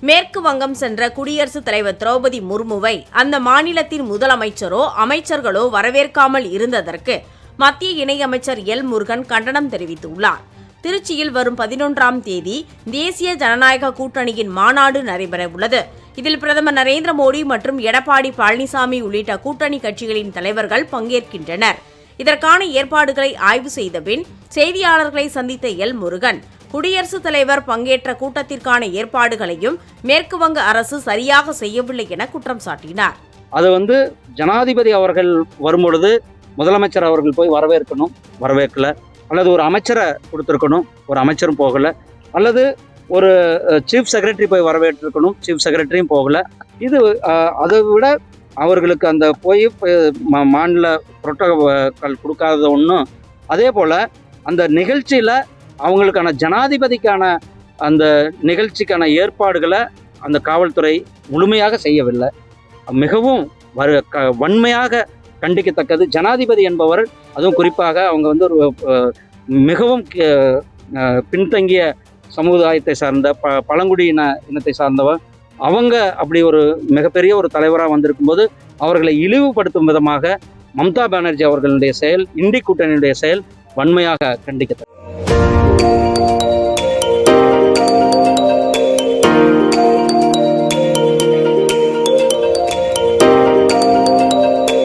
மேற்கு வங்கம் சென்ற குடியரசுத் தலைவர் திரௌபதி முர்முவை அந்த மாநிலத்தின் முதலமைச்சரோ அமைச்சர்களோ வரவேற்காமல் இருந்ததற்கு மத்திய இணையமைச்சர் எல் முருகன் கண்டனம் தெரிவித்துள்ளார். திருச்சியில் வரும் 11ஆம் தேதி தேசிய ஜனநாயக கூட்டணியின் மாநாடு நடைபெறவுள்ளது. இதில் பிரதமர் நரேந்திர மோடி மற்றும் எடப்பாடி பழனிசாமி உள்ளிட்ட கூட்டணி கட்சிகளின் தலைவர்கள் பங்கேற்கின்றனர். இதற்கான ஏற்பாடுகளை ஆய்வு செய்த பின் செய்தியாளர்களை சந்தித்த எல் முருகன், குடியரசுத் தலைவர் பங்கேற்ற கூட்டத்திற்கான ஏற்பாடுகளையும் மேற்கு வங்க அரசு சரியாக செய்யவில்லை என குற்றம் சாட்டினார். அது ஜனாதிபதி அவர்கள் வரும்பொழுது முதலமைச்சர் அவர்கள் போய் வரவேற்கணும், வரவேற்கல. அல்லது ஒரு அமைச்சரை கொடுத்துருக்கணும், ஒரு அமைச்சரும் போகலை. அல்லது ஒரு சீஃப் செக்ரட்டரி போய் வரவேற்றிருக்கணும், சீஃப் செக்ரட்டரியும் போகலை. இது அதை விட அவர்களுக்கு அந்த போய் மாநில புரோட்டோகால் கொடுக்காத ஒன்றும். அதே போல் அந்த நிகழ்ச்சியில் அவங்களுக்கான ஜனாதிபதிக்கான அந்த நிகழ்ச்சிக்கான ஏற்பாடுகளை அந்த காவல்துறை முழுமையாக செய்யவில்லை. மிகவும் வன்மையாக கண்டிக்கத்தக்கது. ஜனாதிபதி என்பவர், அதுவும் குறிப்பாக அவங்க ஒரு மிகவும் பின்தங்கிய சமுதாயத்தை சார்ந்த பழங்குடியின இனத்தை சார்ந்தவர். அவங்க அப்படி ஒரு மிகப்பெரிய ஒரு தலைவராக வந்திருக்கும்போது அவர்களை இழிவுபடுத்தும் விதமாக மம்தா பானர்ஜி அவர்களுடைய செயல், இண்டி கூட்டணியுடைய செயல் வன்மையாக கண்டிக்கத்தக்கது.